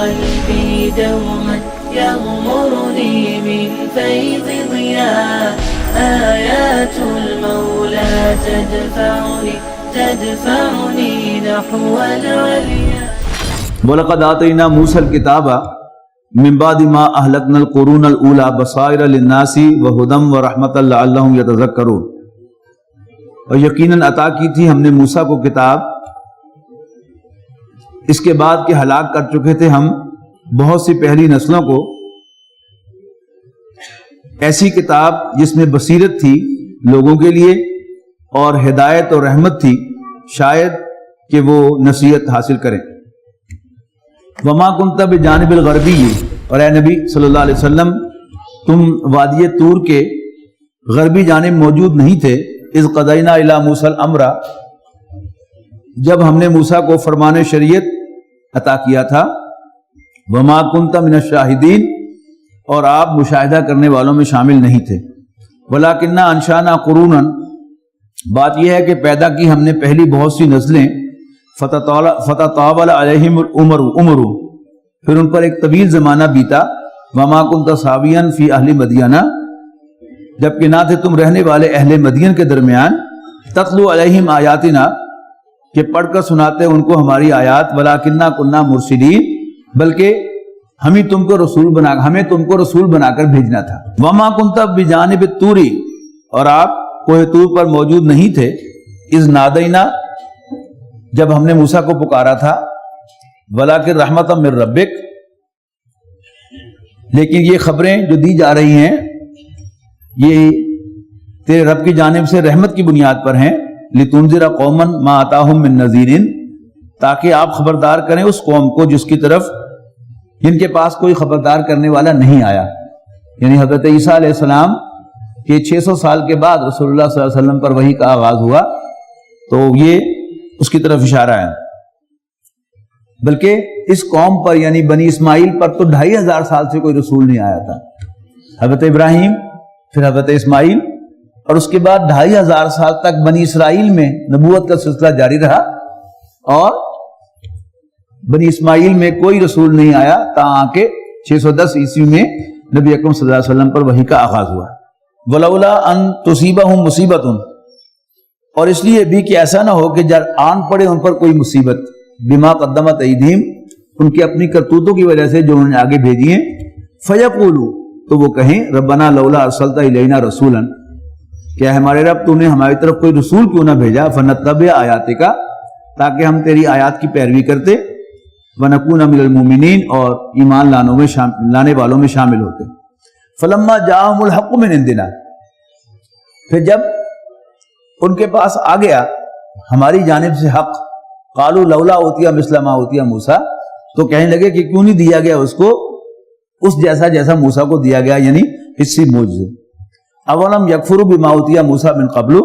قلبي دوما يغمرني من فيض ضياء آيات المولى تدفعني نحو العليا. وَلَقَدْ آتَيْنَا مُوسَى الْكِتَابَ مِنْ بَعْدِ مَا أَهْلَكْنَا الْقُرُونَ الْأُولَى بَصَائِرَ لِلنَّاسِ وَهُدًى وَرَحْمَةً لَعَلَّهُمْ يَتَذَكَّرُونَ. اور یقیناً عطا کی تھی ہم نے موسیٰ کو کتاب، اس کے بعد کہ ہلاک کر چکے تھے ہم بہت سی پہلی نسلوں کو، ایسی کتاب جس میں بصیرت تھی لوگوں کے لیے اور ہدایت اور رحمت تھی، شاید کہ وہ نصیحت حاصل کریں. وما کنت بجانب الغربی، اور اے نبی صلی اللہ علیہ وسلم تم وادی طور کے غربی جانب موجود نہیں تھے. اذ قضینا الی موسیٰ الامر، جب ہم نے موسیٰ کو فرمان شریعت عطا کیا تھا. وما کنت من الشاہدین، اور آپ مشاہدہ کرنے والوں میں شامل نہیں تھے. ولکننا انشانا قرونا، بات یہ ہے کہ پیدا کی ہم نے پہلی بہت سی نسلیں. فتطاول علیہم العمر، پھر ان پر ایک طویل زمانہ بیتا. وما کنت ساویا فی اہل مدینہ، جبکہ نہ تھے تم رہنے والے اہل مدین کے درمیان. تتلو علیہم آیاتنا، کہ پڑھ کر سناتے ان کو ہماری آیات. ولکننا کننا مرسلین، بلکہ ہمیں تم کو رسول بنا کر بھیجنا تھا. وما کنت بجانب الطور، اور آپ کوہ طور پر موجود نہیں تھے. اذ نادینا، جب ہم نے موسیٰ کو پکارا تھا. ولکن رحمۃ من ربک، لیکن یہ خبریں جو دی جا رہی ہیں یہ تیرے رب کی جانب سے رحمت کی بنیاد پر ہیں. لتنذر قوما ما آتاہم من نذیر، تاکہ آپ خبردار کریں اس قوم کو جس کی طرف جن کے پاس کوئی خبردار کرنے والا نہیں آیا. یعنی حضرت عیسیٰ علیہ السلام کے 600 سال کے بعد رسول اللہ صلی اللہ علیہ وسلم پر وحی کا آغاز ہوا، تو یہ اس کی طرف اشارہ ہے. بلکہ اس قوم پر یعنی بنی اسماعیل پر تو 2500 سال سے کوئی رسول نہیں آیا تھا. حضرت ابراہیم، پھر حضرت اسماعیل، اور اس کے بعد 2500 سال تک بنی اسرائیل میں نبوت کا سلسلہ جاری رہا، اور بنی اسماعیل میں کوئی رسول نہیں آیا تاں کہ 610 عیسوی میں نبی اکرم صلی اللہ علیہ وسلم پر وحی کا آغاز ہوا. ولولا ان تصیبہم مصیبۃ، اور اس لیے بھی کہ ایسا نہ ہو کہ جب آن پڑے ان پر کوئی مصیبت. بما قدمت ایدیہم، ان کی اپنی کرتوتوں کی وجہ سے جو انہوں نے آگے بھیجی ہیں. فیقولوا، تو وہ کہیں ربنا لولا ارسلت الینا رسولا، کہ ہمارے رب تو نے ہماری طرف کوئی رسول کیوں نہ بھیجا. فنتبع آیاتک، تاکہ ہم تیری آیات کی پیروی کرتے. ونکون من المؤمنین، اور ایمان لانے والوں میں شامل ہوتے. فلما جاءہم الحق من عندنا، پھر جب ان کے پاس آ گیا ہماری جانب سے حق. قالوا لولا اوتیا مثل ما اوتیا موسیٰ، تو کہنے لگے کہ کیوں نہیں دیا گیا اس کو اس جیسا موسیٰ کو دیا گیا، یعنی حصی معجزے. اولم یکفروا بما اوتیا موسیٰ من قبل،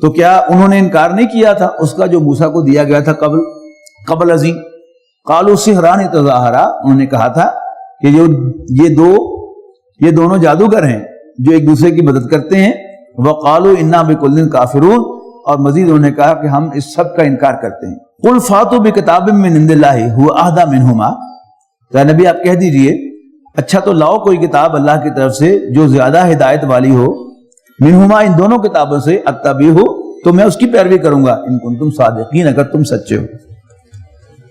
تو کیا انہوں نے انکار نہیں کیا تھا اس کا جو موسیٰ کو دیا گیا تھا قبل ازیں. قالوا سحران تظاہرا، انہوں نے کہا تھا کہ یہ دونوں جادوگر ہیں جو ایک دوسرے کی مدد کرتے ہیں. وقالوا انا بکل کافرون، اور مزید انہوں نے کہا کہ ہم اس سب کا انکار کرتے ہیں. قل فاتوا بکتاب من عند اللہ هو اہدی منہما، تو نبی آپ کہہ دیجئے اچھا تو لاؤ کوئی کتاب اللہ کی طرف سے جو زیادہ ہدایت والی ہو. منہما، ان دونوں کتابوں سے. اتبعہ، تو میں اس کی پیروی کروں گا. ان کنتم صادقین، اگر تم سچے ہو.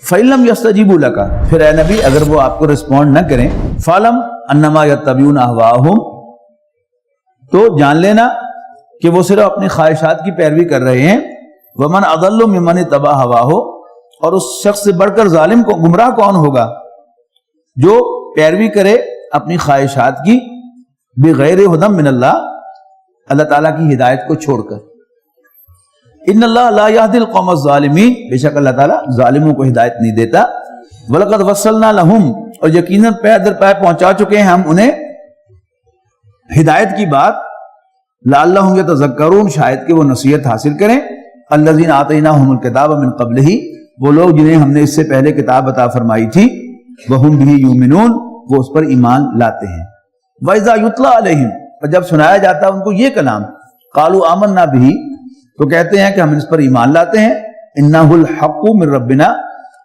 فَإِن لَّمْ يَسْتَجِيبُوا لَكَ، پھر اے نبی اگر وہ آپ کو رسپونڈ نہ کریں. فَاعْلَمْ أَنَّمَا يَتَّبِعُونَ أَهْوَاءَهُمْ، تو جان لینا کہ وہ صرف اپنی خواہشات کی پیروی کر رہے ہیں. وَمَنْ أَضَلُّ مِمَّنِ اتَّبَعَ هَوَاهُ، اور اس شخص سے بڑھ کر ظالم کو گمراہ کون ہوگا جو پیروی کرے اپنی خواہشات کی. بغیر ہدی من اللہ تعالیٰ کی ہدایت کو چھوڑ کر. ان اللہ لا یہدی القوم الظالمین، بے شک اللہ تعالیٰ ظالموں کو ہدایت نہیں دیتا. وَلَقَدْ وَصَّلْنَا لَهُمْ، اور یقیناً پے در پے پہنچا چکے ہیں ہم انہیں ہدایت کی بات. لعلہم یتذکرون، شاید کہ وہ نصیحت حاصل کریں. الذین آتیناہم الکتاب من قبلہ، وہ لوگ جنہیں ہم نے اس سے پہلے کتاب عطا فرمائی تھی. وہم بہ یؤمنون، وہ اس پر ایمان لاتے ہیں. وَإِذَا یُتْلَىٰ عَلَیہم، اور جب سنایا جاتا ان کو یہ کلام. قالوا آمنا بہ، تو کہتے ہیں کہ ہم اس پر ایمان لاتے ہیں. انہ الحق من ربنا،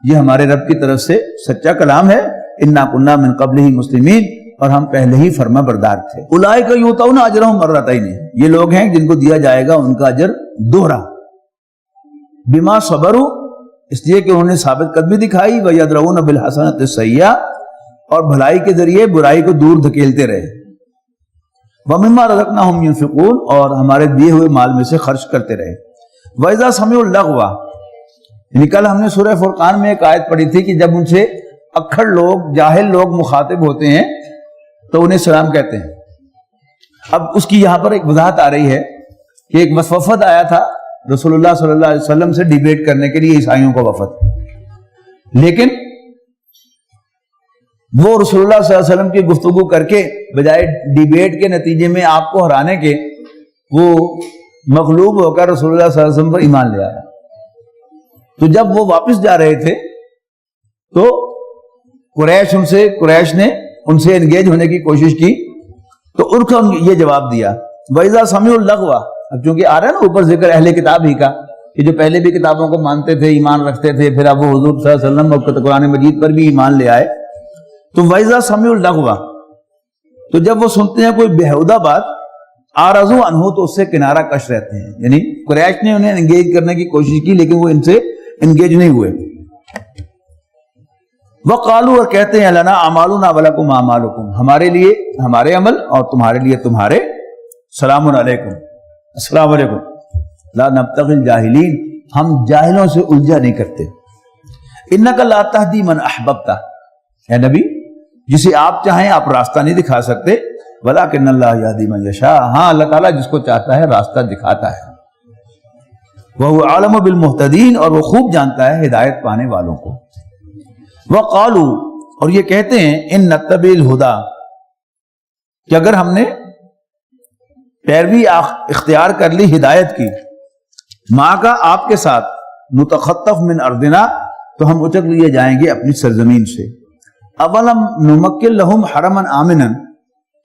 یہ ہمارے رب کی طرف سے سچا کلام ہے، انا کنا من قبلہ مسلمین، اور ہم پہلے ہی فرما بردار تھے۔ اولئک یؤتون اجرہم مرتین، یہ لوگ ہیں جن کو دیا جائے گا ان کا اجر دوہرا، بما صبروا، اس لیے کہ انہوں نے ثابت قدمی دکھائی، ویدرؤون بالحسنۃ السیئۃ، اور بھلائی کے ذریعے برائی کو دور دھکیلتے رہے، ومما رزقناہم ينفقون، اور ہمارے دیے ہوئے مال میں سے خرچ کرتے رہے۔ وَإِذَا سَمِعُوا اللَّغْوَ، یعنی کل ہم نے سورہ فرقان میں ایک آیت پڑھی تھی کہ جب ان سے اکھڑ لوگ، جاہل لوگ مخاطب ہوتے ہیں تو انہیں سلام کہتے ہیں۔ اب اس کی یہاں پر ایک وضاحت آ رہی ہے کہ ایک وفد آیا تھا رسول اللہ صلی اللہ علیہ وسلم سے ڈیبیٹ کرنے کے لیے، عیسائیوں کا وفد، لیکن وہ رسول اللہ صلی اللہ علیہ وسلم کی گفتگو کر کے بجائے ڈیبیٹ کے نتیجے میں آپ کو ہرانے کے، وہ مغلوب ہو کر رسول اللہ صلی اللہ علیہ وسلم پر ایمان لے آیا۔ تو جب وہ واپس جا رہے تھے تو قریش نے ان سے انگیج ہونے کی کوشش کی، تو ان کو یہ جواب دیا، وَإِذَا سَمِعُوا اللَّغْوَ، اب چونکہ آ رہا ہے نا اوپر ذکر اہل کتاب ہی کا، کہ جو پہلے بھی کتابوں کو مانتے تھے، ایمان رکھتے تھے، پھر اب وہ حضور صلی اللہ علیہ وسلم اور قرآن مجید پر بھی ایمان لے آئے، تو وَإِذَا سَمِعُوا اللَّغْوَ، تو جب وہ سنتے ہیں کوئی بےہودہ بات، اعرضوا عنہ، تو اس سے کنارہ کش رہتے ہیں، یعنی قریش نے انہیں انگیج کرنے کی کوشش کی لیکن وہ ان سے انگیج نہیں ہوئے۔ وقالوا، اور کہتے ہیں، لنا اعمالنا ولکم اعمالکم، ہمارے لیے ہمارے عمل اور تمہارے لیے تمہارے، سلام علیکم، السلام علیکم، لا نبتغی الجاہلین، ہم جاہلوں سے الجھا نہیں کرتے۔ انک لا تہدی من احببت، اے نبی جسے آپ چاہیں آپ راستہ نہیں دکھا سکتے، ولکن اللہ یہدی من یشاء، ہاں اللہ تعالیٰ جس کو چاہتا ہے راستہ دکھاتا ہے، وہو عالم بالمہتدین، اور وہ خوب جانتا ہے ہدایت پانے والوں کو۔ وقالوا، اور یہ کہتے ہیں، ان نتبع الہدی، کہ اگر ہم نے پیروی اختیار کر لی ہدایت کی، ماں کا آپ کے ساتھ، نتخطف من ارضنا، تو ہم اچک لیے جائیں گے اپنی سرزمین سے۔ اولم نمکن لہم حرما آمنا،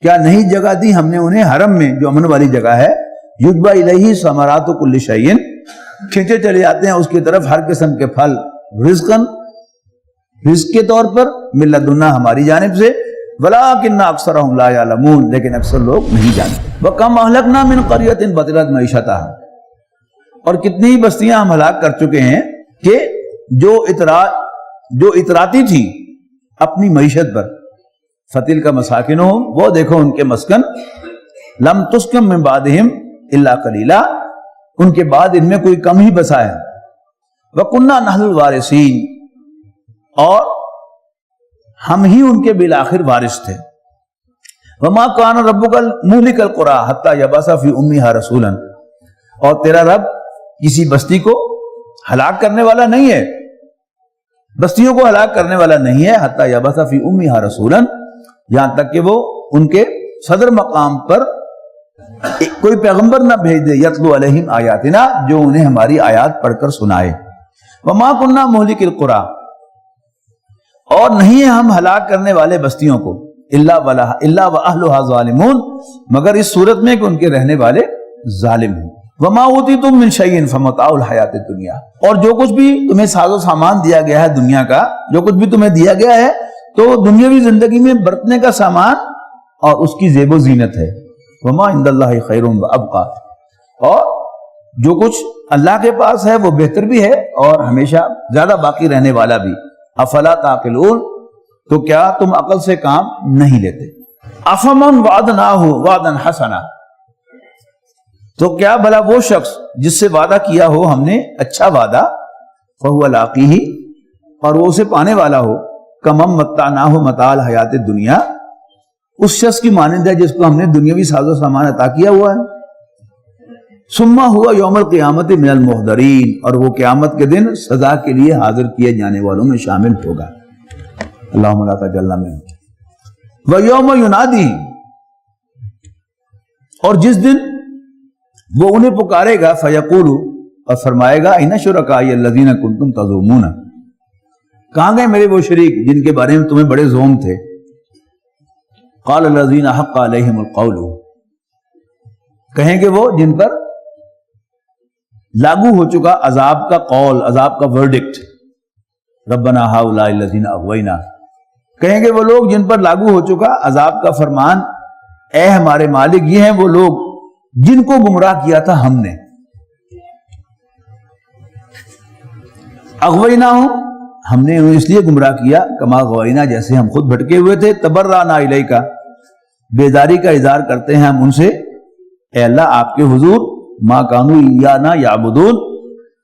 کیا نہیں جگہ دی ہم نے انہیں حرم میں جو امن والی جگہ ہے، یجبا الیہ ثمرات کل شیء، کھینچے چلے جاتے ہیں اس کی طرف ہر قسم کے پھل، رزقاً، رزق کے طور پر، من لدنا، ہماری جانب سے، ولکن اکثرهم لا یعلمون، لیکن اکثر لوگ نہیں جانتے۔ وکم اہلکنا من قریۃ بطرت معیشتها، اور کتنی بستیاں ہم ہلاک کر چکے ہیں کہ جو اتراتی تھی اپنی معیشت پر، فتل کا مساکنہم، وہ دیکھو ان کے مسکن، لم تسکن من بعدہم الا قلیلا، ان کے بعد ان میں کوئی کم ہی بسا ہے۔ وَكُنَّا نَحْنُ الْوَارِثِينَ، اور ہم ہی ان کے بالآخر وارث تھے۔ وَمَا كَانَ رَبُّكَ مُهْلِكَ الْقُرَىٰ حَتَّىٰ يَبْعَثَ فِي أُمِّهَا رَسُولًا، اور تیرا رب کسی بستی کو ہلاک کرنے والا نہیں ہے، بستیوں کو ہلاک کرنے والا نہیں ہے، حَتَّىٰ يَبْعَثَ فِي أُمِّهَا رَسُولًا، یہاں تک کہ وہ ان کے صدر مقام پر کوئی پیغمبر نہ بھیج دے، یتلو علیہم آیاتنا، جو انہیں ہماری آیات پڑھ کر سنائے۔ وما کننا مہلک القریٰ، اور نہیں ہیں ہم ہلاک کرنے والے بستیوں کو، الا واہلھا ظالمون، مگر اس صورت میں کہ ان کے رہنے والے ظالم ہیں۔ وما اوتیتم من شیء فمتاع الحیات الدنیا، اور جو کچھ بھی تمہیں ساز و سامان دیا گیا ہے دنیا کا، جو کچھ بھی تمہیں دیا گیا ہے تو دنیاوی زندگی میں برتنے کا سامان اور اس کی زیب و زینت ہے۔ وما عند اللہ خیر وابقیٰ، اور جو کچھ اللہ کے پاس ہے وہ بہتر بھی ہے اور ہمیشہ زیادہ باقی رہنے والا بھی۔ افلا تعقلون، تو کیا تم عقل سے کام نہیں لیتے؟ افمن وعدناہ وعدا حسنا، تو کیا بھلا وہ شخص جس سے وعدہ کیا ہو ہم نے اچھا وعدہ، فہو لاقیہ، اور وہ اسے پانے والا ہو، کمم متعناہ متاع الحیات الدنیا، اس شخص کی مانند ہے جس کو ہم نے دنیاوی ساز و سامان عطا کیا ہوا ہے۔ ثم ہوا یوم القیامت من المحضرین، اور وہ قیامت کے دن سزا کے لیے حاضر کیے جانے والوں میں شامل ہوگا۔ اللہم لا تجعلنا منہم۔ ویوم ینادی، اور جس دن وہ انہیں پکارے گا، فیقول، اور فرمائے گا، ان شرکائی الذین کنتم تزعمون، کہاں گئے میرے وہ شریک جن کے بارے میں تمہیں بڑے زوم تھے؟ قال الذین حق علیہم القول، کہیں گے وہ جن پر لاگو ہو چکا عذاب کا قول، عذاب کا ورڈکٹ، ربنا ہؤلاء الذین اغوینا، کہیں گے وہ لوگ جن پر لاگو ہو چکا عذاب کا فرمان، اے ہمارے مالک یہ ہیں وہ لوگ جن کو گمراہ کیا تھا ہم نے. اغوینا ہوں، ہم نے انہیں اس لیے گمراہ کیا، کما غوینا جیسے ہم خود بھٹکے ہوئے تھے. تبرأنا الیک، بیزاری کا اظہار کرتے ہیں ہم ان سے اے اللہ آپ کے حضور، ما کانوا ایانا یعبدون،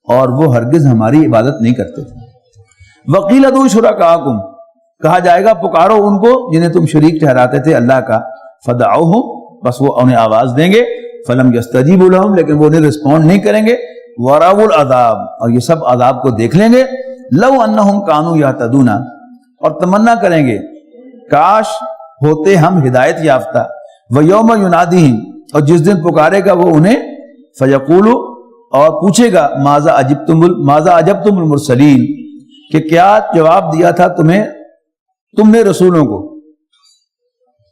اور وہ ہرگز ہماری عبادت نہیں کرتے تھے. وقیل ادعوا شرکاءکم، کہا جائے گا پکارو ان کو جنہیں تم شریک ٹھہراتے تھے اللہ کا. فدعوہم، بس وہ انہیں آواز دیں گے. فلم یستجیبوا لہم، لیکن وہ انہیں رسپونڈ نہیں کریں گے. ورأوا العذاب، اور یہ سب عذاب کو دیکھ لیں گے. لو انہم کانوا یہتدون، اور تمنا کریں گے کاش ہوتے ہم ہدایت یافتہ. ویوم ینادیہم، اور جس دن پکارے گا وہ انہیں، فیقول، اور پوچھے گا ماذا اجبتم المرسلین، کہ کیا جواب دیا تھا تم نے رسولوں کو.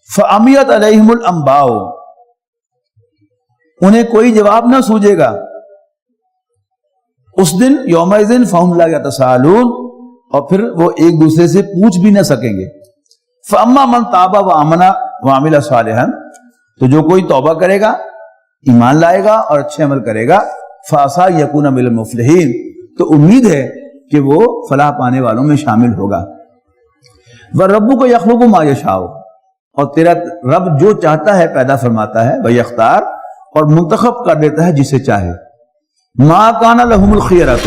فعمیت علیہم الانباء، انہیں کوئی جواب نہ سوجے گا اس دن. یومئذ فہم لا یتساءلون، اور پھر وہ ایک دوسرے سے پوچھ بھی نہ سکیں گے. فاما من تاب وآمن وعمل صالحا، تو جو کوئی توبہ کرے گا، ایمان لائے گا اور اچھے عمل کرے گا، فعسى یکون من المفلحین، تو امید ہے کہ وہ فلاح پانے والوں میں شامل ہوگا. وَرَبُّكَ يَخْلُقُ مَا يَشَاءُ، اور تیرا رب جو چاہتا ہے پیدا فرماتا ہے. وَيَخْتَارُ، اور منتخب کر دیتا ہے جسے چاہے. مَا كَانَ لَهُمُ الْخِيَرَةُ،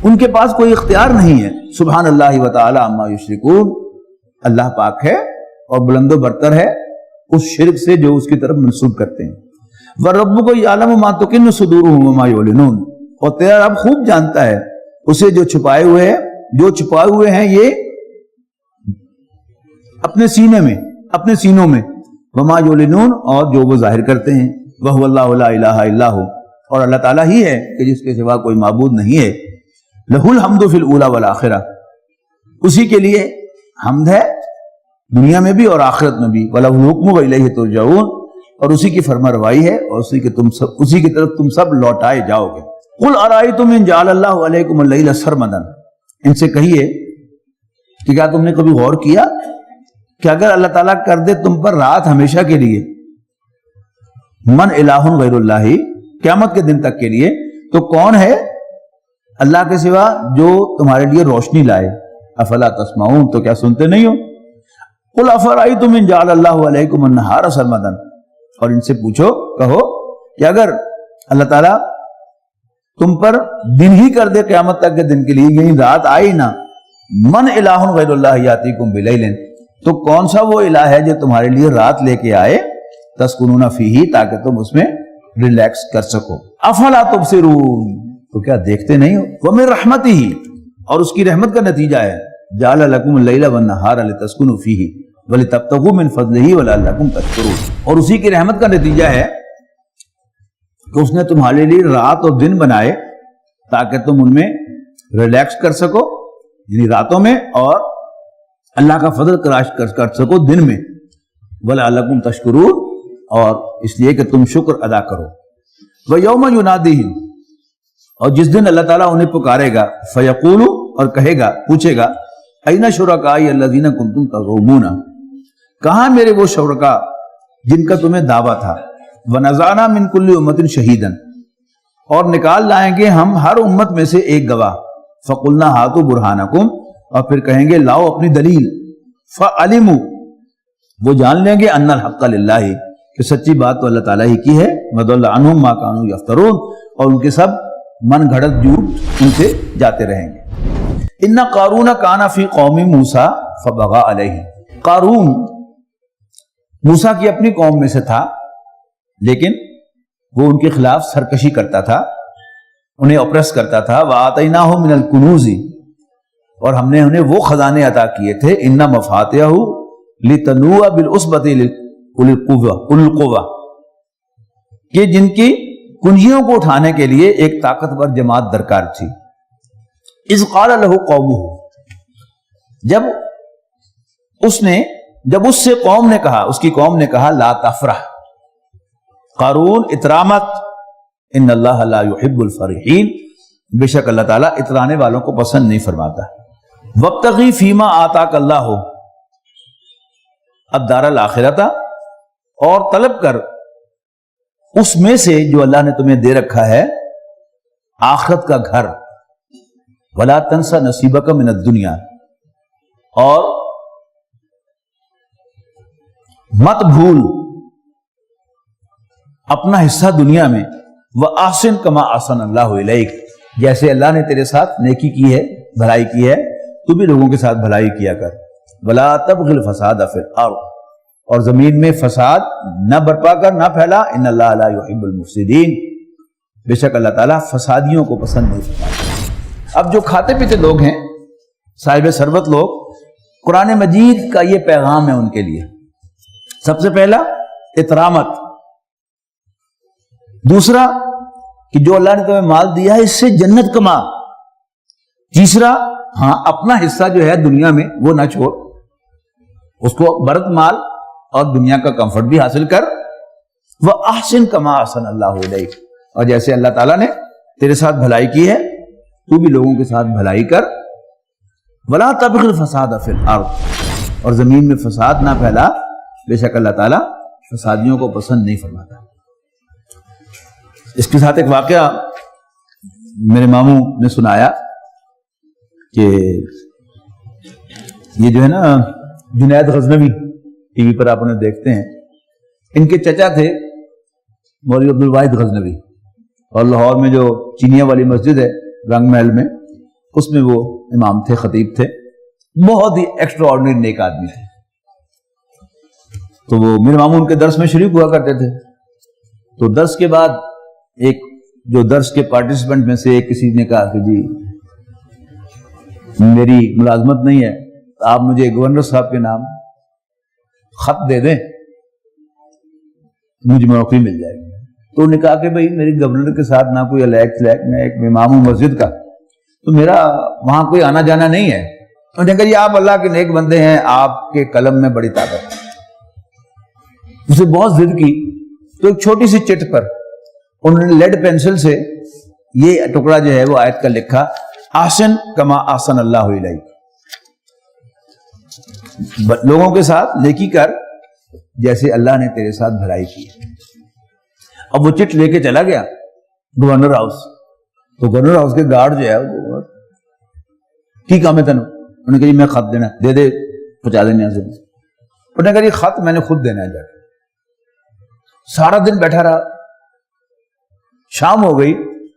ان کے پاس کوئی اختیار نہیں ہے. سبحان اللہ وتعالی عما یشرکون، اللہ پاک ہے اور بلند و برتر ہے اس شرک سے جو اس کی طرف منسوب کرتے ہیں. وَرَبُّكَ يَعْلَمُ مَا تُكِنُّ صُدُورُهُمْ وَمَا يُعْلِنُونَ، اور تیرا رب خوب جانتا ہے اسے جو چھپائے ہوئے ہیں یہ اپنے سینوں میں. وَمَا يُعْلِنُونَ، اور جو وہ ظاہر کرتے ہیں. وَهُوَ اللَّهُ لَا إِلَٰهَ إِلَّا هُوَ، اور اللہ تعالیٰ ہی ہے کہ جس کے سوا کوئی معبود نہیں ہے. لَهُ الْحَمْدُ فِي الْأُولَى وَالْآخِرَةِ، اسی کے لیے حمد ہے دنیا میں بھی اور آخرت میں بھی. وَلَهُ الْحُكْمُ وَإِلَيْهِ تُرْجَعُونَ، اور اسی کی فرما روائی ہے اور اسی کی طرف تم سب لوٹائے جاؤ گے. قُلْ أَرَأَيْتُمْ إِنْ جَعَلَ اللَّهُ عَلَيْكُمُ اللَّيْلَ سَرْمَدًا، ان سے کہیے کہ کیا تم نے کبھی غور کیا کہ اگر اللہ تعالیٰ کر دے تم پر رات ہمیشہ کے لیے، من الہ غیر اللہ، قیامت کے دن تک کے لیے، تو کون ہے اللہ کے سوا جو تمہارے لیے روشنی لائے. افلا تسمعون، تو کیا سنتے نہیں ہو. قل افرأیتم ان جعل اللہ علیکم النہار سرمدا، اور ان سے پوچھو، کہو کہ اگر اللہ تعالیٰ تم پر دن ہی کر دے قیامت تک کے دن کے لیے، یعنی رات آئی نہ، من الہ غیر اللہ یاتیکم بلیل، تو کون سا وہ الہ ہے جو تمہارے لیے رات لے کے آئے، تسکنون فیہ، تاکہ تم اس میں ریلیکس کر سکو. افلا تبصرون، تو کیا دیکھتے نہیں ہو. ومن رحمتہ، اور اس کی رحمت کا نتیجہ ہے، جعل لکم اللیل والنہار لتسکنوا فیہ ولتبتغوا من فضلہ ولعلکم تشکرون، اور اسی کی رحمت کا نتیجہ ہے کہ اس نے تمہارے لیے رات اور دن بنائے تاکہ تم ان میں ریلیکس کر سکو، یعنی راتوں میں، اور اللہ کا فضل تلاش کر سکو دن میں. وَلَعَلَّكُمْ تَشْكُرُونَ، اور اس لیے کہ تم شکر ادا کرو. وَيَوْمَ يُنَادِيهِمْ، اور جس دن اللہ تعالیٰ انہیں پکارے گا، فَيَقُولُ، اور کہے گا، پوچھے گا، أَيْنَ شُرَكَائِيَ الَّذِينَ كُنْتُمْ تَزْعُمُونَ، کہاں میرے وہ شرکا جن کا تمہیں دعویٰ تھا. وَنَزَعْنَا مِن كُلِّ أُمَّةٍ شَهِيدًا، اور نکال لائیں گے ہم ہر امت میں سے ایک گواہ. فَقُلْنَا هَاتُوا بُرْهَانَكُمْ، اور پھر کہیں گے لاؤ اپنی دلیل. فَعَلِمُوا، وہ جان لیں گے، أَنَّ الْحَقَّ لِلَّهِ، کہ سچی بات تو اللہ تعالیٰ ہی کی ہے. وَضَلَّ عَنْهُمْ مَا كَانُوا يَفْتَرُونَ، اور ان کے سب من گھڑت جھوٹ ان سے جاتے رہیں گے. إِنَّ قَارُونَ كَانَ فِي قَوْمِ مُوسَىٰ فَبَغَىٰ عَلَيْهِمْ، قارون موسیٰ کی اپنی قوم میں سے تھا، لیکن وہ ان کے خلاف سرکشی کرتا تھا، انہیں اپریس کرتا تھا. وَآتَيْنَاهُ مِنَ الْكُنُوزِ، اور ہم نے انہیں وہ خزانے عطا کیے تھے، إِنَّ مَفَاتِحَهُ لِتَنُوءَ بِالْعُصْبَةِ أُولِي الْقُوَّةِ، کہ جن کی کنجیوں کو اٹھانے کے لیے ایک طاقتور جماعت درکار تھی. اذ قال له قومه، جب اس سے قوم نے کہا، اس کی قوم نے کہا، لا تفرح، قارون اترامت، ان اللہ لا يحب الفرحین، بے شک اللہ تعالیٰ اترانے والوں کو پسند نہیں فرماتا. وابتغی فیما آتاک اللہ، الدار الآخرۃ، اور طلب کر اس میں سے جو اللہ نے تمہیں دے رکھا ہے آخرت کا گھر، ولا تنس نصیبک من الدنیا، اور مت بھول اپنا حصہ دنیا میں، وَأَحْسِن كَمَا أَحْسَنَ اللَّهُ إِلَيْكَ، جیسے اللہ نے تیرے ساتھ نیکی کی ہے، بھلائی کی ہے، تو بھی لوگوں کے ساتھ بھلائی کیا کر۔ وَلَا تَبْغِ الْفَسَادَ فِي الْأَرْضِ، اور زمین میں فساد نہ برپا کر، نہ پھیلا، إِنَّ اللَّهَ لَا يُحِبُّ الْمُفْسِدِينَ، بے شک اللہ تعالیٰ فسادیوں کو پسند نہیں فرماتا۔ اب جو کھاتے پیتے لوگ ہیں، صاحب ثروت لوگ، قرآن مجید کا یہ پیغام ہے ان کے لیے، سب سے پہلا اطرامت، دوسرا کہ جو اللہ نے تمہیں مال دیا ہے اس سے جنت کما، تیسرا ہاں اپنا حصہ جو ہے دنیا میں وہ نہ چھوڑ، اس کو برت مال اور دنیا کا کمفرٹ بھی حاصل کر، وَأَحْسِن كَمَا أَحْسَنَ اللَّهُ إِلَيْكَ، اور جیسے اللہ تعالیٰ نے تیرے ساتھ بھلائی کی ہے تو بھی لوگوں کے ساتھ بھلائی کر، وَلَا تَبْغِ الْفَسَادَ فِي الْأَرْضِ، اور زمین میں فساد نہ پھیلا، بے شک اللہ تعالیٰ فسادیوں کو پسند نہیں فرماتا۔ اس کے ساتھ ایک واقعہ میرے ماموں نے سنایا کہ یہ جو ہے نا جنید غزنوی، ٹی وی پر آپ انہیں دیکھتے ہیں، ان کے چچا تھے مولوی عبد الواحد غزنوی، اور لاہور میں جو چینیا والی مسجد ہے رنگ محل میں، اس میں وہ امام تھے، خطیب تھے، بہت ہی ایکسٹرا آرڈنری نیک آدمی تھے۔ تو وہ میرے ماموں ان کے درس میں شریک ہوا کرتے تھے، تو درس کے بعد ایک جو درس کے پارٹیسپینٹ میں سے کسی نے کہا کہ جی میری ملازمت نہیں ہے، آپ مجھے گورنر صاحب کے نام خط دے دیں، مجھے نوکری مل جائے گی۔ تو انہوں نے کہا کہ بھائی میری گورنر کے ساتھ نہ کوئی الیکٹ، میں ایک امام ہوں مسجد کا، تو میرا وہاں کوئی آنا جانا نہیں ہے۔ انہوں نے کہا یہ آپ اللہ کے نیک بندے ہیں، آپ کے قلم میں بڑی طاقت ہے۔ اسے بہت ضد کی تو ایک چھوٹی سی چٹ پر انہوں نے لیڈ پینسل سے یہ ٹکڑا جو ہے وہ آیت کا لکھا، احسن کما احسن اللہ الیک، لوگوں کے ساتھ نیکی کر جیسے اللہ نے تیرے ساتھ بھلائی کی۔ اب وہ چٹ لے کے چلا گیا گورنر ہاؤس، تو گورنر ہاؤس کے گارڈ جو ہے وہ کی کام ہے تنو، انہوں نے کہا جی میں خط دینا، دے دے پہنچا دینے یہاں سے۔ انہوں نے کہا یہ خط میں نے خود دینا ہے جا کے۔ سارا دن بیٹھا رہا، شام ہو گئی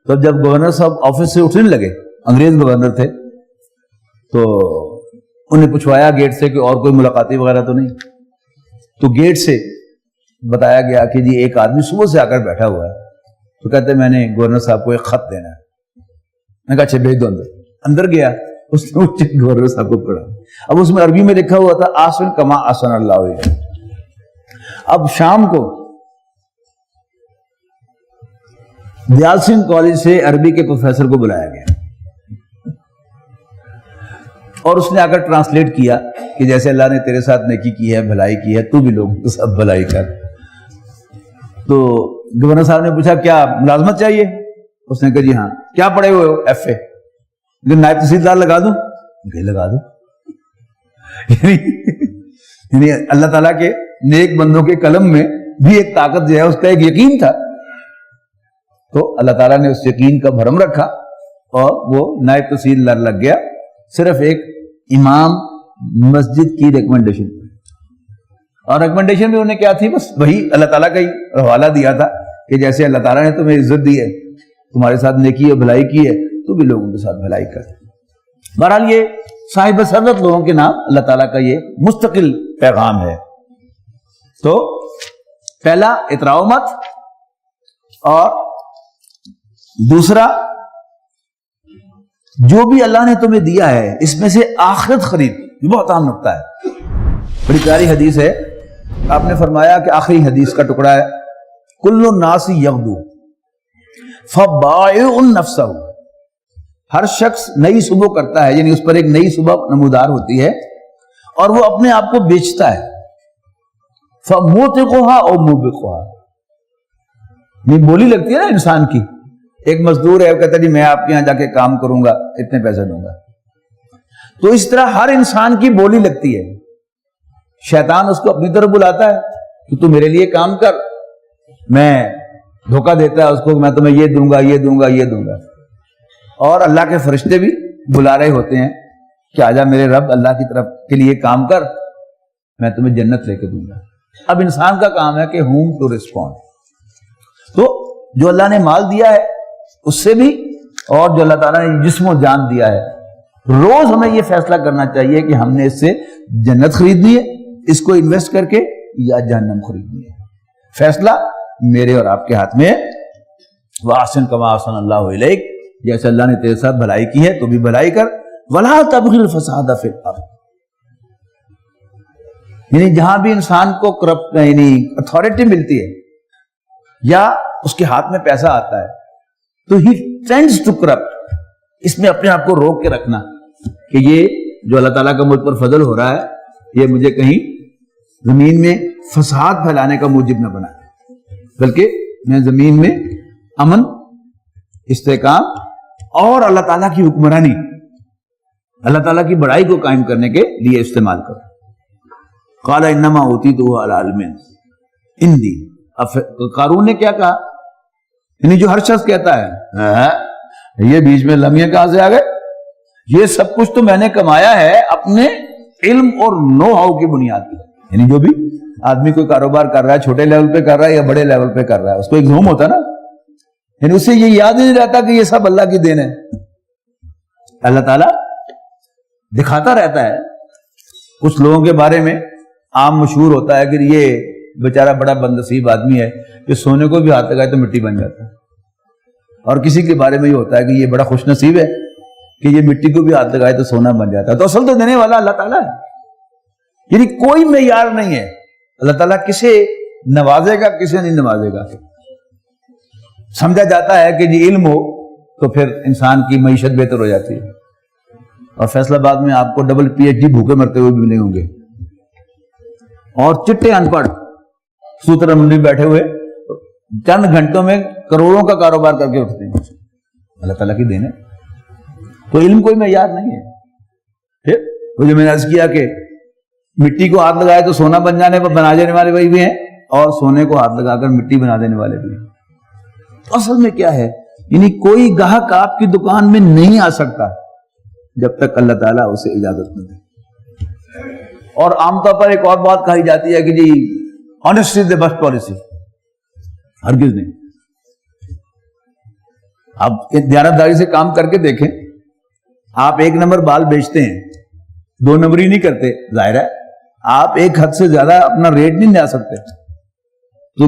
تو جب گورنر صاحب آفس سے اٹھنے لگے، انگریز گورنر تھے، تو انہیں پوچھوایا گیٹ سے کہ اور کوئی ملاقاتی وغیرہ تو نہیں، تو گیٹ سے بتایا گیا کہ جی ایک آدمی صبح سے آ کر بیٹھا ہوا ہے، تو کہتے میں نے گورنر صاحب کو ایک خط دینا ہے۔ میں کہا اچھا بھیج دو اندر۔ اندر گیا، اس نے گورنر صاحب کو پڑھا، اب اس میں عربی میں لکھا ہوا تھا احسن کما احسن اللہ علیہ۔ اب شام کو دیال سنگھ کالج سے عربی کے پروفیسر کو بلایا گیا اور اس نے آ کر ٹرانسلیٹ کیا کہ جیسے اللہ نے تیرے ساتھ نیکی کی ہے، بھلائی کی ہے، تو بھی لوگوں کے ساتھ بھلائی کر۔ تو گورنر صاحب نے پوچھا کیا ملازمت چاہیے؟ اس نے کہا جی ہاں۔ کیا پڑھے ہوئے ہو؟ F A. نائب تحصیلدار لگا دوں؟ لگا دو۔ یعنی اللہ تعالیٰ کے نیک بندوں کے قلم میں بھی ایک طاقت جو ہے اس کا ایک یقین تھا، تو اللہ تعالیٰ نے اس یقین کا بھرم رکھا اور وہ نائب تحصیلدار لگ گیا، صرف ایک امام مسجد کی ریکمنڈیشن۔ اور ریکمنڈیشن بھی انہیں کیا تھی؟ بس وہی اللہ تعالیٰ کا ہی حوالہ دیا تھا کہ جیسے اللہ تعالیٰ نے تمہیں عزت دی ہے، تمہارے ساتھ نیکی اور بھلائی کی ہے، تو بھی لوگوں کے ساتھ بھلائی کر۔ بہرحال یہ صاحب ثروت لوگوں کے نام اللہ تعالیٰ کا یہ مستقل پیغام ہے۔ تو پہلا اتراؤ مت، اور دوسرا جو بھی اللہ نے تمہیں دیا ہے اس میں سے آخرت خرید۔ یہ بہت اہم نقطہ ہے، بڑی پیاری حدیث ہے۔ آپ نے فرمایا کہ آخری حدیث کا ٹکڑا ہے، کل الناس یغدو فبائع نفسہ، ہر شخص نئی صبح کرتا ہے، یعنی اس پر ایک نئی صبح نمودار ہوتی ہے اور وہ اپنے آپ کو بیچتا ہے، فموتقها او موبقها، یہ بولی لگتی ہے نا انسان کی۔ ایک مزدور ہے، وہ کہتا ہے جی میں آپ کے یہاں جا کے کام کروں گا، اتنے پیسے دوں گا، تو اس طرح ہر انسان کی بولی لگتی ہے. شیطان اس کو اپنی طرف بلاتا ہے کہ تو میرے لیے کام کر, میں دھوکہ دیتا ہے اس کو, میں تمہیں یہ دوں گا, یہ دوں گا, یہ دوں گا. اور اللہ کے فرشتے بھی بلا رہے ہوتے ہیں کہ آجا میرے رب, اللہ کی طرف کے لیے کام کر, میں تمہیں جنت لے کے دوں گا. اب انسان کا کام ہے کہ whom to respond. تو جو اللہ نے مال دیا ہے اس سے بھی, اور جو اللہ تعالیٰ نے جسم و جان دیا ہے, روز ہمیں یہ فیصلہ کرنا چاہیے کہ ہم نے اس سے جنت خریدنی ہے, اس کو انویسٹ کر کے, یا جہنم خریدنی ہے. فیصلہ میرے اور آپ کے ہاتھ میں ہے. وَأَحْسِن كَمَا أَحْسَنَ اللَّهُ إِلَيْكَ, جیسے اللہ نے تیرے ساتھ بھلائی کی ہے تو بھی بھلائی کر. وَلَا تَبْغِ الْفَسَادَ فِي الْأَرْضِ, یعنی جہاں بھی انسان کو کرپٹ یعنی اتھارٹی ملتی ہے یا اس کے ہاتھ میں پیسہ آتا ہے تو ہی ٹینڈز ٹو کرپٹ. اس میں اپنے آپ کو روک کے رکھنا کہ یہ جو اللہ تعالیٰ کا مجھ پر فضل ہو رہا ہے یہ مجھے کہیں زمین میں فساد پھیلانے کا موجب نہ بنائے, بلکہ میں زمین میں امن, استحکام اور اللہ تعالیٰ کی حکمرانی, اللہ تعالیٰ کی بڑائی کو قائم کرنے کے لیے استعمال کرو. قال انما اوتیتہ علی علم عندی. اب قارون نے کیا کہا, یعنی جو ہر شخص کہتا ہے یہ بیچ میں لمحے کہاں سے آ گئے, یہ سب کچھ تو میں نے کمایا ہے اپنے علم اور نو ہاؤ کی بنیاد پر. یعنی جو بھی آدمی کوئی کاروبار کر رہا ہے, چھوٹے لیول پہ کر رہا ہے یا بڑے لیول پہ کر رہا ہے, اس کو ایک زوم ہوتا ہے نا, یعنی اسے یہ یاد ہی نہیں رہتا کہ یہ سب اللہ کی دین ہے. اللہ تعالیٰ دکھاتا رہتا ہے. کچھ لوگوں کے بارے میں عام مشہور ہوتا ہے کہ یہ بیچارہ بڑا بدنصیب آدمی ہے کہ سونے کو بھی ہاتھ لگائے تو مٹی بن جاتا ہے, اور کسی کے بارے میں یہ ہوتا ہے کہ یہ بڑا خوش نصیب ہے کہ یہ مٹی کو بھی ہاتھ لگائے تو سونا بن جاتا ہے. تو اصل تو دینے والا اللہ تعالیٰ ہے. یعنی کوئی معیار نہیں ہے. اللہ تعالیٰ کسے نوازے گا کسے نہیں نوازے گا. سمجھا جاتا ہے کہ جی علم ہو تو پھر انسان کی معیشت بہتر ہو جاتی ہے, اور فیصلہ آباد میں آپ کو ڈبل پی ایچ ڈی بھوکے مرتے ہوئے بھی نہیں ہوں گے, اور چٹے ان پڑھ سوتر منڈی بیٹھے ہوئے چند گھنٹوں میں کروڑوں کا کاروبار کر کے اٹھتے ہیں. اللہ تعالیٰ کی دین ہے. تو علم کوئی معیار نہیں ہے. پھر وہ جو میں نے عرض کیا کہ مٹی کو ہاتھ لگائے تو سونا بن جانے پر بنا جانے والے وہی بھی ہیں, اور سونے کو ہاتھ لگا کر مٹی بنا دینے والے بھی ہیں. تو اصل میں کیا ہے, یعنی کوئی گاہک آپ کی دکان میں نہیں آ سکتا جب تک اللہ تعالیٰ اسے اجازت نہ دے. اور عام طور پر ایک اور بات کہی جاتی ہے کہ جی honesty is the best policy. ہرگز نہیں. آپ دیانتداری سے کام کر کے دیکھیں, آپ 1 نمبر بال بیچتے ہیں, 2 نمبر ہی نہیں کرتے, ظاہر ہے آپ ایک حد سے زیادہ اپنا ریٹ نہیں لے سکتے. تو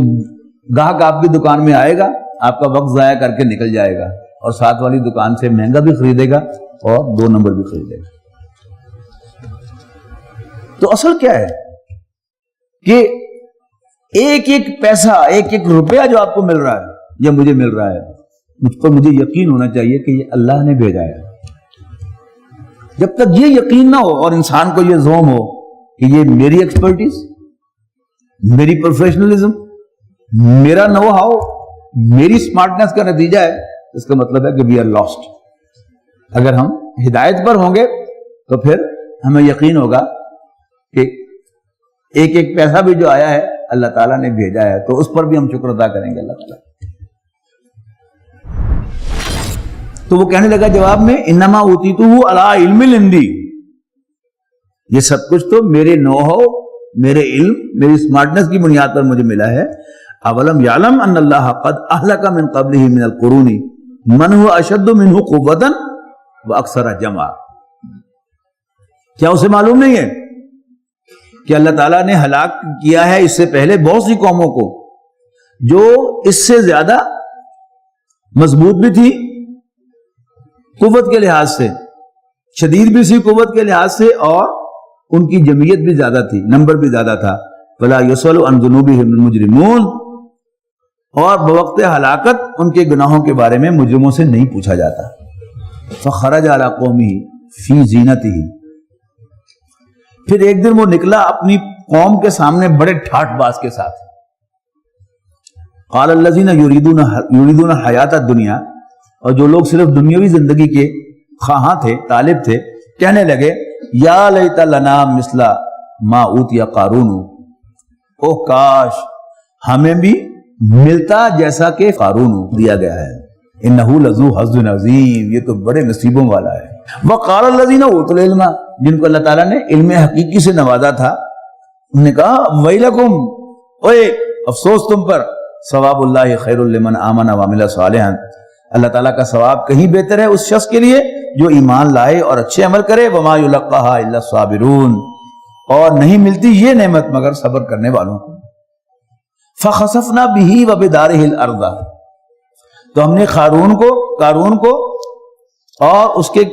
گاہک آپ کی دکان میں آئے گا, آپ کا وقت ضائع کر کے نکل جائے گا, اور ساتھ والی دکان سے مہنگا بھی خریدے گا اور 2 نمبر بھی خریدے گا. تو اصل کیا ہے کہ ایک ایک پیسہ, ایک ایک روپیہ جو آپ کو مل رہا ہے یا مجھے مل رہا ہے, مجھ پر مجھے یقین ہونا چاہیے کہ یہ اللہ نے بھیجا ہے. جب تک یہ یقین نہ ہو اور انسان کو یہ زوم ہو کہ یہ میری ایکسپرٹیز, میری پروفیشنلزم, میرا نو ہاؤ, میری اسمارٹنس کا نتیجہ ہے, اس کا مطلب ہے کہ وی آر لاسٹ. اگر ہم ہدایت پر ہوں گے تو پھر ہمیں یقین ہوگا کہ ایک ایک پیسہ بھی جو آیا ہے اللہ تعالیٰ نے بھیجا ہے, تو اس پر بھی ہم شکر ادا کریں گے اللہ تعالیٰ. تو وہ کہنے لگا جواب میں, انما اوتیتہ علی علم عندی, یہ سب کچھ تو میرے نو ہو, میرے علم, میری اسمارٹنس کی بنیاد پر مجھے ملا ہے. اولم یعلم ان اللہ قد اہلک من قبلہ من القرون من هو اشد منہ قوۃ واکثر جمعا. کیا اسے معلوم نہیں ہے کہ اللہ تعالیٰ نے ہلاک کیا ہے اس سے پہلے بہت سی قوموں کو جو اس سے زیادہ مضبوط بھی تھی قوت کے لحاظ سے, شدید بھی سی قوت کے لحاظ سے, اور ان کی جمعیت بھی زیادہ تھی, نمبر بھی زیادہ تھا. فلا یسأل عن ذنوبهم المجرمون, اور بوقت ہلاکت ان کے گناہوں کے بارے میں مجرموں سے نہیں پوچھا جاتا. فخرج علی قومہ فی زینتہ, پھر ایک دن وہ نکلا اپنی قوم کے سامنے بڑے ٹھاٹ باز کے ساتھ. قال الذین یریدون حیات الدنیا, اور جو لوگ صرف دنیاوی زندگی کے خواہاں تھے, طالب تھے, کہنے لگے یا لیت لنا مثل ما اوتی قارون، او کاش ہمیں بھی ملتا جیسا کہ قارون دیا گیا ہے، انہ لذو حظ عظیم، یہ تو بڑے نصیبوں والا ہے۔ وقال الذین اوتوا العلم، جن کو اللہ تعالیٰ نے علم حقیقی سے نوازا تھا، انہوں نے کہا ویلکم، اوے افسوس تم پر، ثواب اللہ خیر لمن آمن وعمل صالحا، اللہ تعالیٰ کا ثواب کہیں بہتر ہے اس شخص کے لیے جو ایمان لائے اور اچھے عمل کرے، وما یلقاها الا الصابرون، اور نہیں ملتی یہ نعمت مگر صبر کرنے والوں کو۔ فخسفنا به وبداره الارض، تو ہم نے قارون کو اور اس کے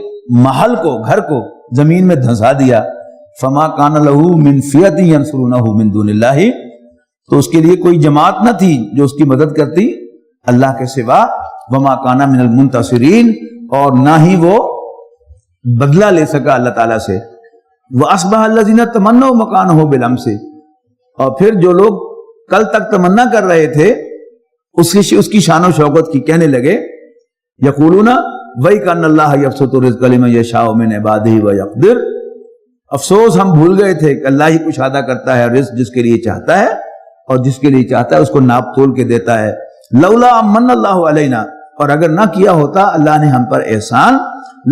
محل کو، گھر کو زمین میں دھنسا دیا۔ فما کان له من فئۃ ینصرونہ من دون اللہ، تو اس کے لیے کوئی جماعت نہ تھی جو اس کی مدد کرتی اللہ کے سوا۔ وما کان من المنتصرین، اور نہ ہی وہ بدلہ لے سکا اللہ تعالیٰ سے۔ وَأَصْبَحَ الَّذِينَ تَمَنَّوْا مَكَانَهُ بِالْأَمْسِ، اور پھر جو لوگ کل تک تمنا کر رہے تھے اس کی شان و شوکت کی، کہنے لگے یقولون وَيْكَنَّ اللَّهَ يَبْسُطُ الرِّزْقَ لِمَن يَشَاءُ مِنْ عِبَادِهِ وَيَقْدِرُ، افسوس ہم بھول گئے تھے کہ اللہ ہی کشادہ کرتا ہے رزق جس کے لیے چاہتا ہے، اور جس کے لیے چاہتا ہے اس کو ناپ تول کے دیتا ہے۔ لولا امن اللہ علینا، اور اگر نہ کیا ہوتا اللہ نے ہم پر احسان،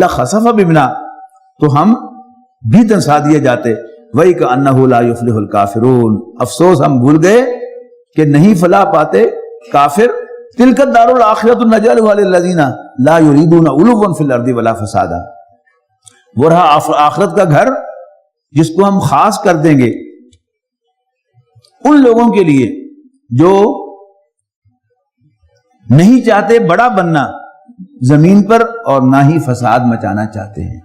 لخسف بنا، تو ہم بھی دھنسا دیے جاتے۔ وَإِكَأَنَّهُ لَا يُفْلِحُ الْكَافِرُونَ، افسوس ہم بھول گئے کہ نہیں فلاح پاتے کافر۔ تِلْكَ الدَّارُ الْآخِرَةُ نَجْعَلُهَا لِلَّذِينَ لَا يُرِيدُونَ عُلُوًّا فِي الْأَرْضِ وَلَا فَسَادًا، وہ رہا آخرت کا گھر جس کو ہم خاص کر دیں گے ان لوگوں کے لیے جو نہیں چاہتے بڑا بننا زمین پر اور نہ ہی فساد مچانا چاہتے ہیں۔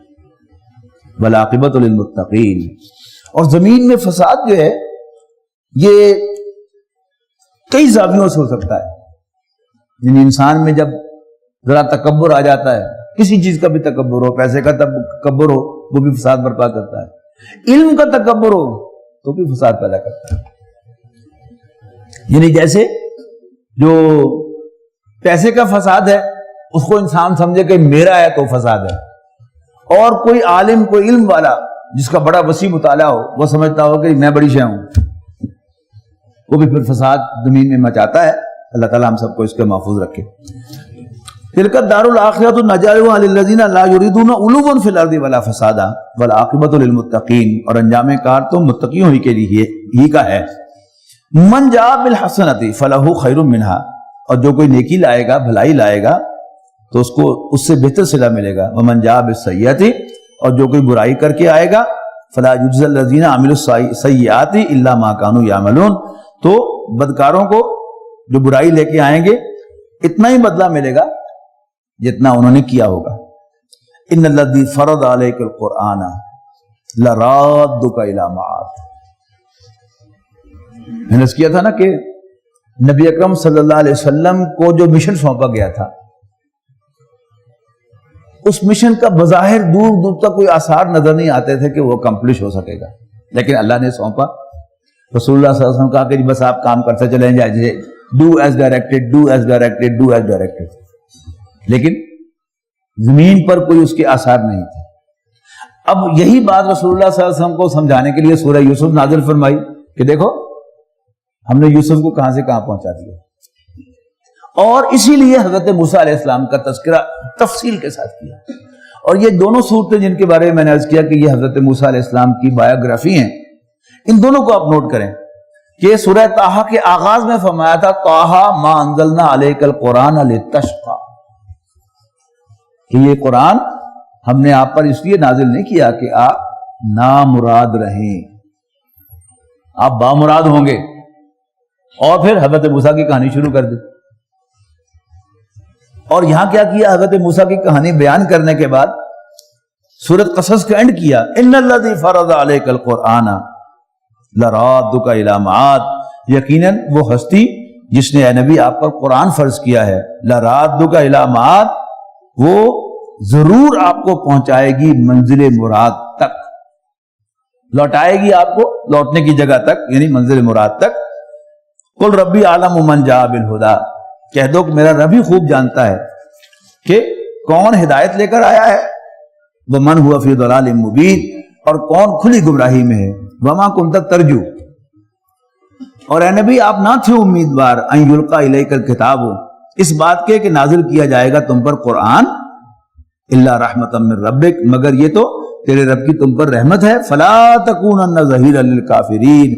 والعاقبۃ للمتقین، اور زمین میں فساد جو ہے یہ کئی زاویوں سے ہو سکتا ہے، یعنی انسان میں جب ذرا تکبر آ جاتا ہے، کسی چیز کا بھی تکبر ہو، پیسے کا تکبر ہو وہ بھی فساد برپا کرتا ہے، علم کا تکبر ہو تو بھی فساد پیدا کرتا ہے۔ یعنی جیسے جو پیسے کا فساد ہے اس کو انسان سمجھے کہ میرا ہے تو فساد ہے، اور کوئی عالم، کوئی علم والا جس کا بڑا وسیع مطالعہ ہو وہ سمجھتا ہو کہ میں بڑی شے ہوں، وہ بھی پھر فساد زمین میں مچاتا ہے۔ اللہ تعالیٰ ہم سب کو اس کے محفوظ رکھے۔ تلک الدار الآخرۃ نجعلها للذین لا یریدون علوا فی الارض ولا فسادا والعاقبۃ للمتقین، اور انجام کار تو متقیوں ہی کے لیے ہی کا ہے۔ من جاء بالحسنۃ فلہ خیر منها، اور جو کوئی نیکی لائے گا، بھلائی لائے گا تو اس کو اس سے بہتر صلہ ملے گا۔ ومن جاء بالسیئۃ، اور جو کوئی برائی کر کے آئے گا، فلا یجزی الذین عملوا السیئات الا ما كانوا یعملون، تو بدکاروں کو جو برائی لے کے آئیں گے اتنا ہی بدلہ ملے گا جتنا انہوں نے کیا ہوگا۔ ان الذی فرض علیک القرآن لرادک الی معاد، میں نے کیا تھا نا کہ نبی اکرم صلی اللہ علیہ وسلم کو جو مشن سونپا گیا تھا اس مشن کا بظاہر دور دور تک کوئی آثار نظر نہیں آتے تھے کہ وہ کمپلیش ہو سکے گا، لیکن اللہ نے سونپا۔ رسول اللہ صلی اللہ علیہ وسلم کہا کہ بس آپ کام کرتے چلیں جائیں، do as directed, do as directed, do as directed, لیکن زمین پر کوئی اس کے آثار نہیں تھے۔ اب یہی بات رسول اللہ صلی اللہ علیہ وسلم کو سمجھانے کے لیے سورہ یوسف نازل فرمائی کہ دیکھو ہم نے یوسف کو کہاں سے کہاں پہنچا دیا، اور اسی لیے حضرت موسیٰ علیہ السلام کا تذکرہ تفصیل کے ساتھ کیا۔ اور یہ دونوں صورتیں جن کے بارے میں میں نے عرض کیا کہ یہ حضرت موسیٰ علیہ السلام کی بایوگرافی ہیں، ان دونوں کو آپ نوٹ کریں کہ سورہ طٰہٰ کے آغاز میں فرمایا تھا طٰہٰ ما انزلنا علیک القرآن لتشقیٰ، کہ یہ قرآن ہم نے آپ پر اس لیے نازل نہیں کیا کہ آپ نامراد رہیں، آپ بامراد ہوں گے۔ اور پھر حضرت موسیٰ کی کہانی شروع کر دی، اور یہاں کیا کیا، حضرت موسیٰ کی کہانی بیان کرنے کے بعد سورۃ قصص کا اینڈ کیا، ان الذی فرض علیک القرآن لرادک الی معاد، یقیناً وہ ہستی جس نے اے نبی آپ پر قرآن فرض کیا ہے، لرادک الی معاد، وہ ضرور آپ کو پہنچائے گی منزل مراد تک، لوٹائے گی آپ کو لوٹنے کی جگہ تک، یعنی منزل مراد تک۔ قل ربی اعلم من جاء بالہدی، کہہ دو کہ میرا رب ہی خوب جانتا ہے کہ کون ہدایت لے کر آیا ہے ومن ہوا فی ضلال مبین، اور کون کھلی گمراہی میں ہے، وما کنت ترجو، اور اے نبی آپ نہ تھے امیدوار ان یلقا الیک الکتاب، اس بات کے کہ نازل کیا جائے گا تم پر قرآن، الا رحمتا من ربک، مگر یہ تو تیرے رب کی تم پر رحمت ہے، فلا تکونن ظہیرا للکافرین،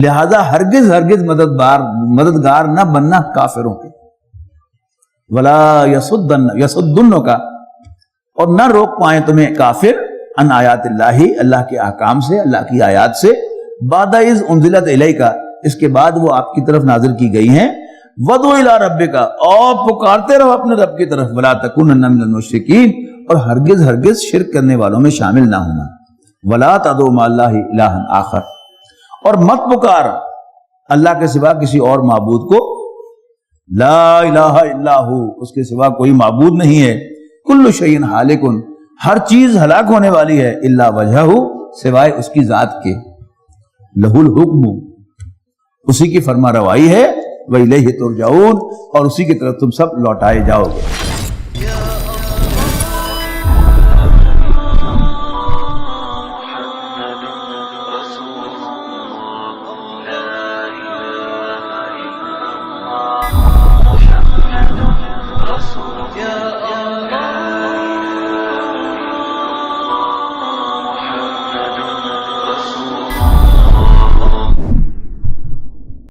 لہذا ہرگز ہرگز مددگار نہ بننا کافروں کے، ولا یصدن کا، اور نہ روک پائیں تمہیں کافر ان آیات اللہ، اللہ کے احکام سے، اللہ کی آیات سے، بعد اذ انزلت الیک، اس کے بعد وہ آپ کی طرف نازل کی گئی ہیں، ودعو الی ربک، اور پکارتے رہو اپنے رب کی طرف، ولا تکونن من المشرکین، اور ہرگز ہرگز شرک کرنے والوں میں شامل نہ ہونا، ولا تدعو مع اللہ الہا آخر، اور مت پکار اللہ کے سوا کسی اور معبود کو، لا الہ الا ہو، اس کے سوا کوئی معبود نہیں ہے، کل شیء ہالک، ہر چیز ہلاک ہونے والی ہے، الا وجہہ، سوائے اس کی ذات کے، لہ الحکم، اسی کی فرما روائی ہے، وَإِلَيْهِ تُرْجَعُونَ، اور اسی کی طرف تم سب لوٹائے جاؤ گے۔